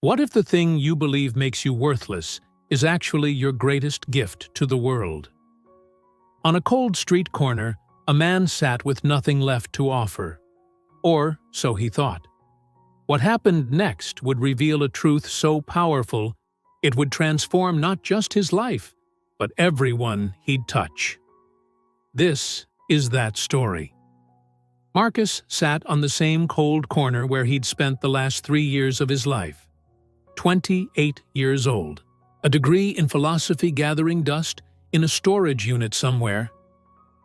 What if the thing you believe makes you worthless is actually your greatest gift to the world? On a cold street corner, a man sat with nothing left to offer. Or so he thought. What happened next would reveal a truth so powerful it would transform not just his life, but everyone he'd touch. This is that story. Marcus sat on the same cold corner where he'd spent the last 3 years of his life. 28 years old, a degree in philosophy gathering dust in a storage unit somewhere,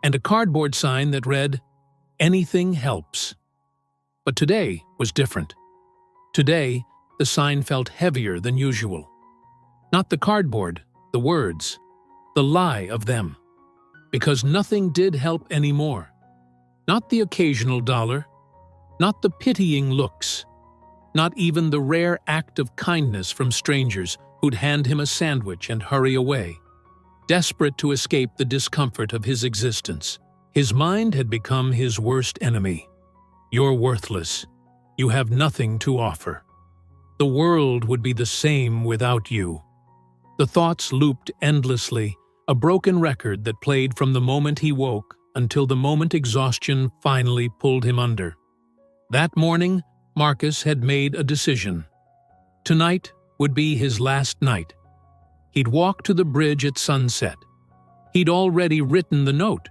and a cardboard sign that read, "Anything helps." But today was different. Today, the sign felt heavier than usual. Not the cardboard, the words, the lie of them. Because nothing did help anymore. Not the occasional dollar, not the pitying looks, not even the rare act of kindness from strangers who'd hand him a sandwich and hurry away. Desperate to escape the discomfort of his existence, his mind had become his worst enemy. You're worthless. You have nothing to offer. The world would be the same without you. The thoughts looped endlessly, a broken record that played from the moment he woke until the moment exhaustion finally pulled him under. That morning, Marcus had made a decision. Tonight would be his last night. He'd walk to the bridge at sunset. He'd already written the note,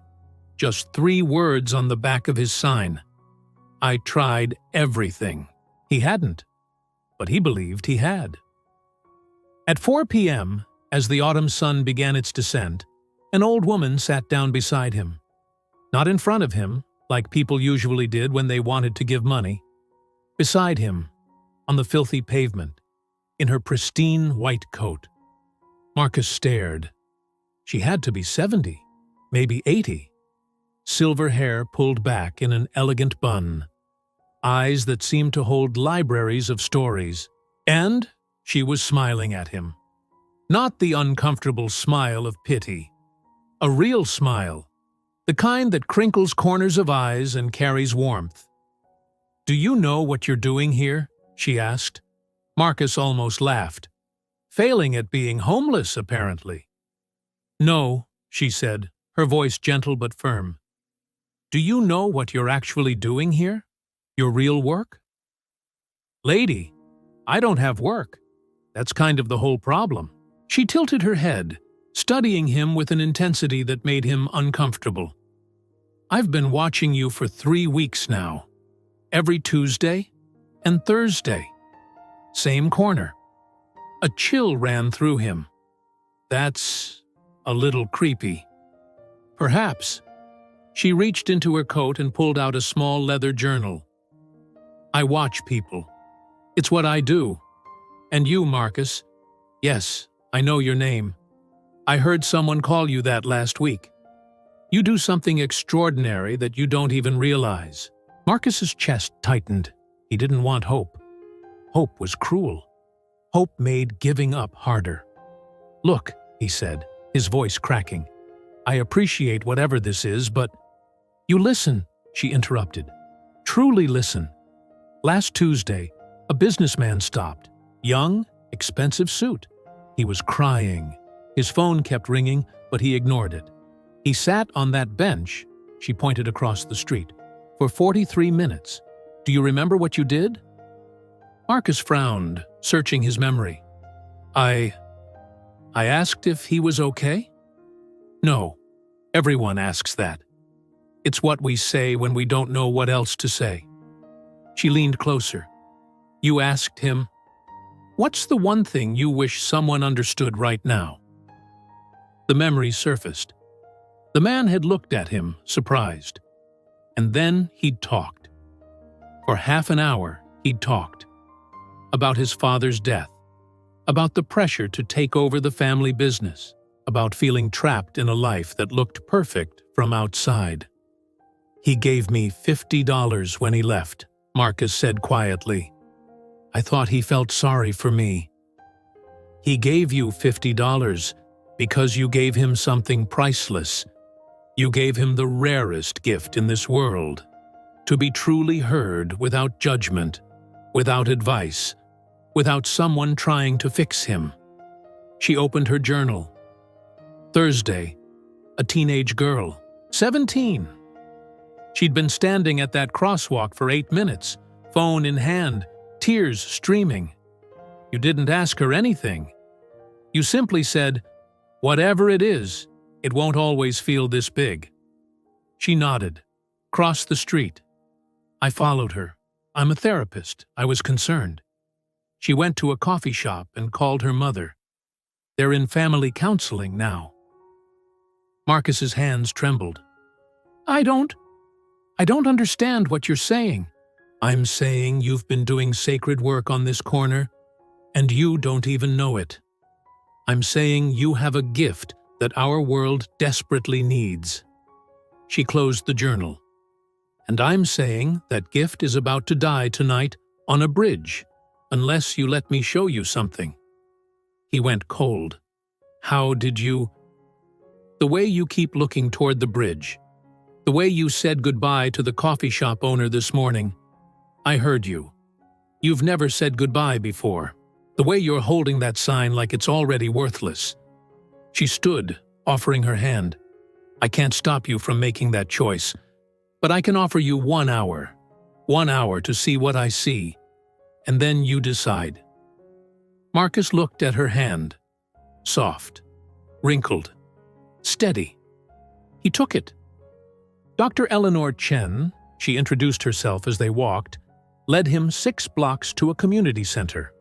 just 3 words on the back of his sign. I tried everything. He hadn't, but he believed he had. At 4 p.m., as the autumn sun began its descent, an old woman sat down beside him. Not in front of him, like people usually did when they wanted to give money. Beside him, on the filthy pavement, in her pristine white coat. Marcus stared. She had to be 70, maybe 80. Silver hair pulled back in an elegant bun. Eyes that seemed to hold libraries of stories. And she was smiling at him. Not the uncomfortable smile of pity. A real smile. The kind that crinkles corners of eyes and carries warmth. "Do you know what you're doing here?" she asked. Marcus almost laughed. Failing at being homeless, apparently. "No," she said, her voice gentle but firm. "Do you know what you're actually doing here? Your real work?" "Lady, I don't have work. That's kind of the whole problem." She tilted her head, studying him with an intensity that made him uncomfortable. "I've been watching you for 3 weeks now. Every Tuesday and Thursday. Same corner." A chill ran through him. "That's a little creepy." "Perhaps." She reached into her coat and pulled out a small leather journal. "I watch people. It's what I do. And you, Marcus. Yes, I know your name. I heard someone call you that last week. You do something extraordinary that you don't even realize." Marcus's chest tightened. He didn't want hope. Hope was cruel. Hope made giving up harder. "Look," he said, his voice cracking. "I appreciate whatever this is, but—" "You listen," she interrupted. "Truly listen. Last Tuesday, a businessman stopped. Young, expensive suit. He was crying. His phone kept ringing, but he ignored it. He sat on that bench," she pointed across the street, "for 43 minutes. Do you remember what you did?" Marcus frowned, searching his memory. I asked if he was okay?" "No. Everyone asks that. It's what we say when we don't know what else to say." She leaned closer. "You asked him, 'What's the one thing you wish someone understood right now?'" The memory surfaced. The man had looked at him, surprised. And then he'd talked. For half an hour, he'd talked. About his father's death. About the pressure to take over the family business. About feeling trapped in a life that looked perfect from outside. "He gave me $50 when he left," Marcus said quietly. "I thought he felt sorry for me." "He gave you $50 because you gave him something priceless. You gave him the rarest gift in this world. To be truly heard without judgment, without advice, without someone trying to fix him. She opened her journal. Thursday, a teenage girl, 17. She'd been standing at that crosswalk for 8 minutes, phone in hand, tears streaming. You didn't ask her anything. You simply said, "Whatever it is, it won't always feel this big." She nodded, crossed the street. I followed her. I'm a therapist. I was concerned. She went to a coffee shop and called her mother. They're in family counseling now. Marcus's hands trembled. I don't understand what you're saying. I'm saying you've been doing sacred work on this corner, and you don't even know it. I'm saying you have a gift that our world desperately needs. She closed the journal. And I'm saying that gift is about to die tonight on a bridge, unless you let me show you something. He went cold. How did you? The way you keep looking toward the bridge. The way you said goodbye to the coffee shop owner this morning. I heard you. You've never said goodbye before. The way you're holding that sign like it's already worthless. She stood, offering her hand. I can't stop you from making that choice, but I can offer you 1 hour. 1 hour to see what I see, and then you decide. Marcus looked at her hand. Soft, wrinkled, steady. He took it. Dr. Eleanor Chen, she introduced herself as they walked, led him 6 blocks to a community center.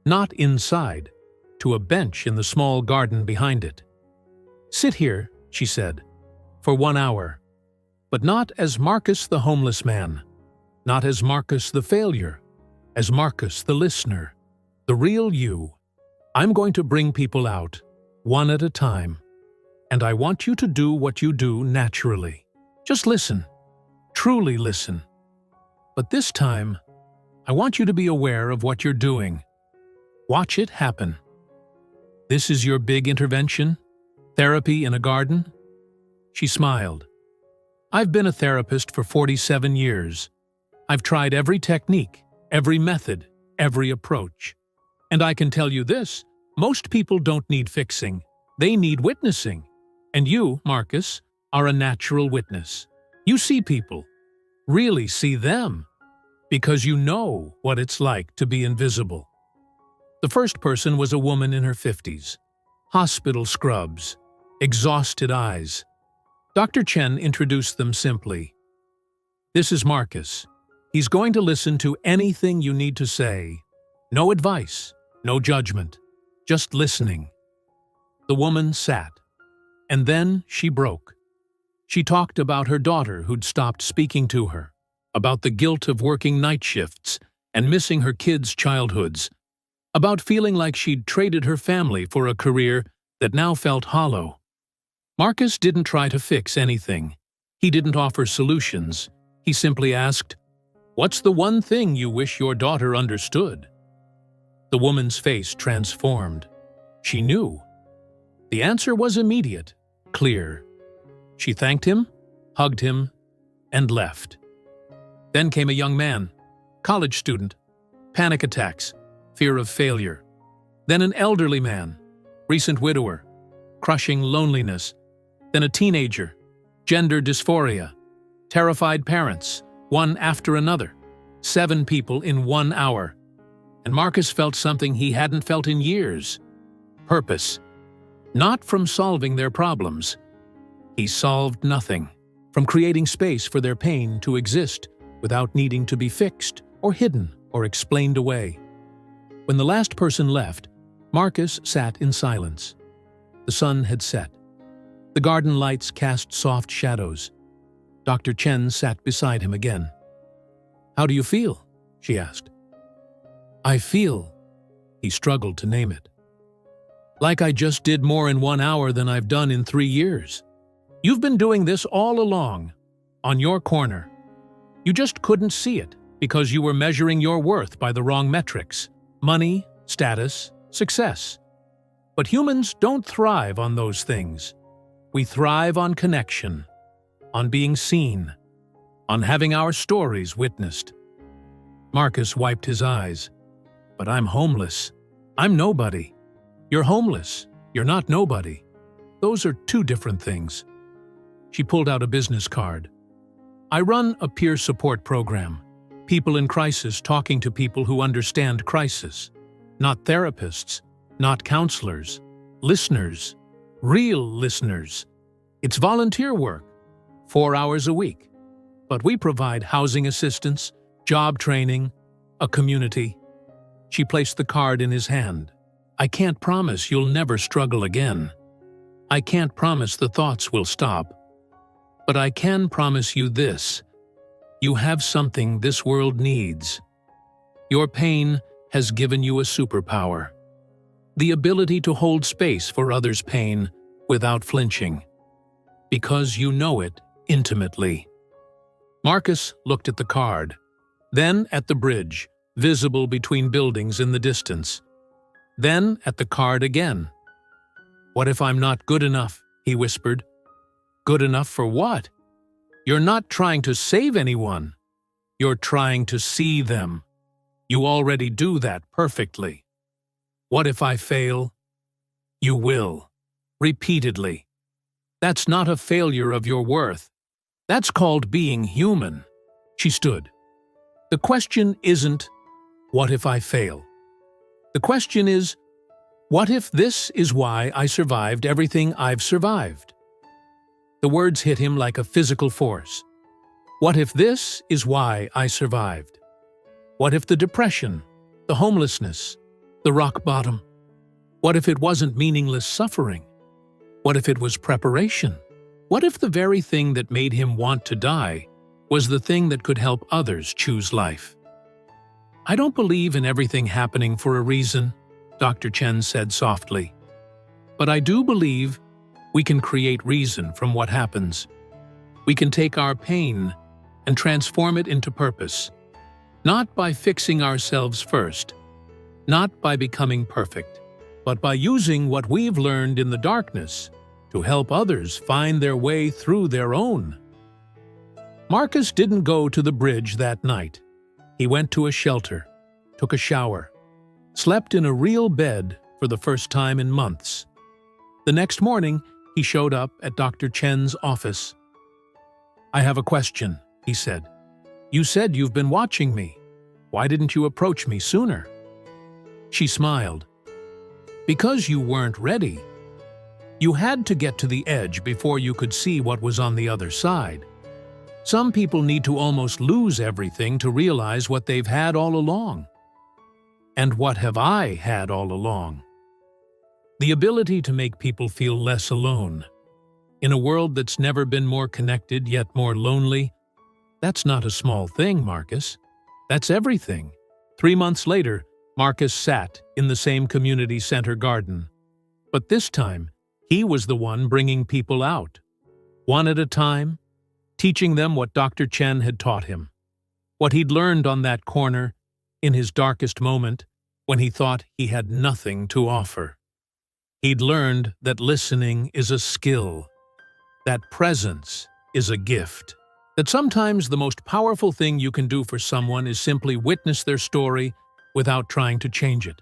Not inside, to a bench in the small garden behind it. Sit here, she said, for 1 hour. But not as Marcus the homeless man, not as Marcus the failure, as Marcus the listener, the real you. I'm going to bring people out, one at a time, and I want you to do what you do naturally. Just listen, truly listen. But this time, I want you to be aware of what you're doing. Watch it happen. This is your big intervention? Therapy in a garden? She smiled. I've been a therapist for 47 years. I've tried every technique, every method, every approach. And I can tell you this, most people don't need fixing. They need witnessing. And you, Marcus, are a natural witness. You see people, really see them, because you know what it's like to be invisible. The first person was a woman in her 50s. Hospital scrubs, exhausted eyes. Dr. Chen introduced them simply. This is Marcus. He's going to listen to anything you need to say. No advice, no judgment, just listening. The woman sat, and then she broke. She talked about her daughter who'd stopped speaking to her, about the guilt of working night shifts and missing her kids' childhoods, about feeling like she'd traded her family for a career that now felt hollow. Marcus didn't try to fix anything. He didn't offer solutions. He simply asked, "What's the one thing you wish your daughter understood?" The woman's face transformed. She knew. The answer was immediate, clear. She thanked him, hugged him, and left. Then came a young man, college student, panic attacks, fear of failure. Then an elderly man, recent widower, crushing loneliness. Then a teenager, gender dysphoria, terrified parents, one after another. 7 people in 1 hour. And Marcus felt something he hadn't felt in years. Purpose. Not from solving their problems. He solved nothing. From creating space for their pain to exist without needing to be fixed or hidden or explained away. When the last person left, Marcus sat in silence. The sun had set. The garden lights cast soft shadows. Dr. Chen sat beside him again. How do you feel? She asked. I feel, he struggled to name it. Like I just did more in 1 hour than I've done in 3 years. You've been doing this all along, on your corner. You just couldn't see it because you were measuring your worth by the wrong metrics. Money, status, success. But humans don't thrive on those things. We thrive on connection, on being seen, on having our stories witnessed. Marcus wiped his eyes. But I'm homeless. I'm nobody. You're homeless. You're not nobody. Those are two different things. She pulled out a business card. I run a peer support program. People in crisis talking to people who understand crisis. Not therapists, not counselors. Listeners. Real listeners. It's volunteer work. 4 hours a week. But we provide housing assistance, job training, a community. She placed the card in his hand. I can't promise you'll never struggle again. I can't promise the thoughts will stop. But I can promise you this. You have something this world needs. Your pain has given you a superpower. The ability to hold space for others' pain without flinching. Because you know it intimately. Marcus looked at the card, then at the bridge, visible between buildings in the distance. Then at the card again. What if I'm not good enough? He whispered. Good enough for what? You're not trying to save anyone. You're trying to see them. You already do that perfectly. What if I fail? You will. Repeatedly. That's not a failure of your worth. That's called being human. She stood. The question isn't, what if I fail? The question is, what if this is why I survived everything I've survived? The words hit him like a physical force. What if this is why I survived? What if the depression, the homelessness, the rock bottom? What if it wasn't meaningless suffering? What if it was preparation? What if the very thing that made him want to die was the thing that could help others choose life? I don't believe in everything happening for a reason, Dr. Chen said softly. But I do believe we can create reason from what happens. We can take our pain and transform it into purpose, not by fixing ourselves first, not by becoming perfect, but by using what we've learned in the darkness to help others find their way through their own. Marcus didn't go to the bridge that night. He went to a shelter, took a shower, slept in a real bed for the first time in months. The next morning, he showed up at Dr. Chen's office. I have a question, he said. You said you've been watching me. Why didn't you approach me sooner? She smiled. Because you weren't ready. You had to get to the edge before you could see what was on the other side. Some people need to almost lose everything to realize what they've had all along. And what have I had all along? The ability to make people feel less alone. In a world that's never been more connected yet more lonely, that's not a small thing, Marcus. That's everything. 3 months later, Marcus sat in the same community center garden. But this time, he was the one bringing people out. One at a time, teaching them what Dr. Chen had taught him. What he'd learned on that corner, in his darkest moment, when he thought he had nothing to offer. He'd learned that listening is a skill, that presence is a gift, that sometimes the most powerful thing you can do for someone is simply witness their story without trying to change it.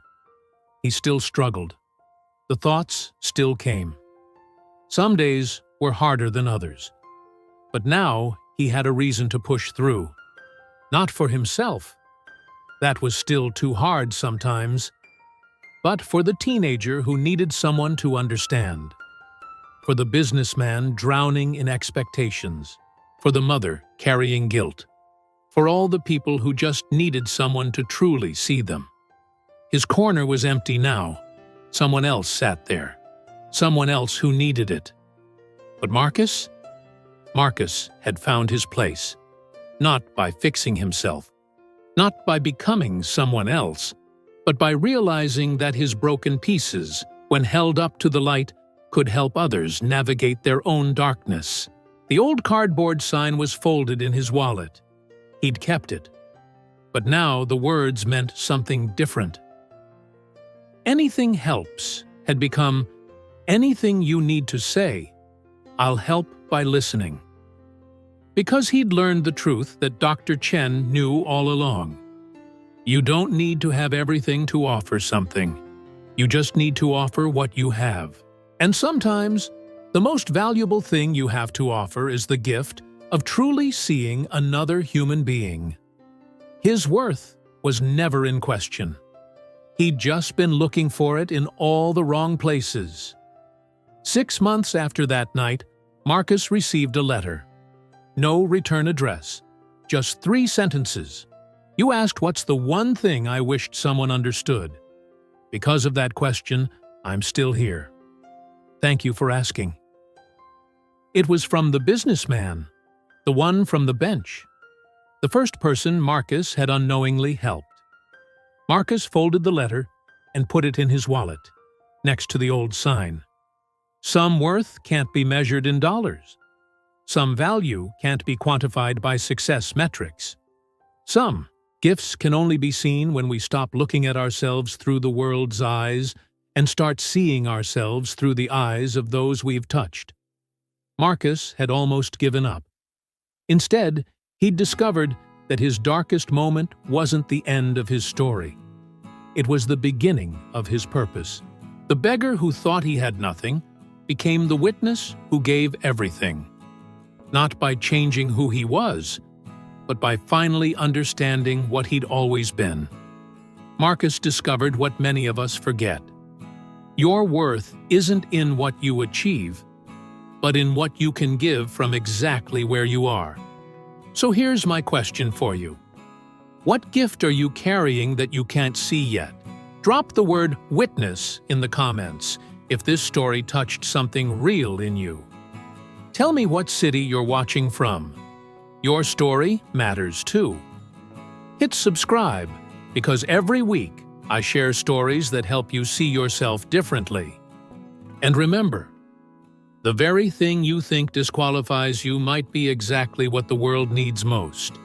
He still struggled. The thoughts still came. Some days were harder than others. But now he had a reason to push through. Not for himself. That was still too hard sometimes. But for the teenager who needed someone to understand. For the businessman drowning in expectations. For the mother carrying guilt. For all the people who just needed someone to truly see them. His corner was empty now. Someone else sat there. Someone else who needed it. But Marcus? Marcus had found his place. Not by fixing himself. Not by becoming someone else. But by realizing that his broken pieces, when held up to the light, could help others navigate their own darkness. The old cardboard sign was folded in his wallet. He'd kept it. But now the words meant something different. Anything helps had become anything you need to say. I'll help by listening. Because he'd learned the truth that Dr. Chen knew all along. You don't need to have everything to offer something. You just need to offer what you have. And sometimes, the most valuable thing you have to offer is the gift of truly seeing another human being. His worth was never in question. He'd just been looking for it in all the wrong places. 6 months after that night, Marcus received a letter. No return address. Just 3 sentences. You asked what's the one thing I wished someone understood. Because of that question, I'm still here. Thank you for asking. It was from the businessman, the one from the bench, the first person Marcus had unknowingly helped. Marcus folded the letter and put it in his wallet, next to the old sign. Some worth can't be measured in dollars. Some value can't be quantified by success metrics. Some gifts can only be seen when we stop looking at ourselves through the world's eyes and start seeing ourselves through the eyes of those we've touched. Marcus had almost given up. Instead, he'd discovered that his darkest moment wasn't the end of his story. It was the beginning of his purpose. The beggar who thought he had nothing became the witness who gave everything. Not by changing who he was, but by finally understanding what he'd always been. Marcus discovered what many of us forget. Your worth isn't in what you achieve, but in what you can give from exactly where you are. So here's my question for you. What gift are you carrying that you can't see yet? Drop the word witness in the comments if this story touched something real in you. Tell me what city you're watching from. Your story matters too. Hit subscribe because every week I share stories that help you see yourself differently. And remember, the very thing you think disqualifies you might be exactly what the world needs most.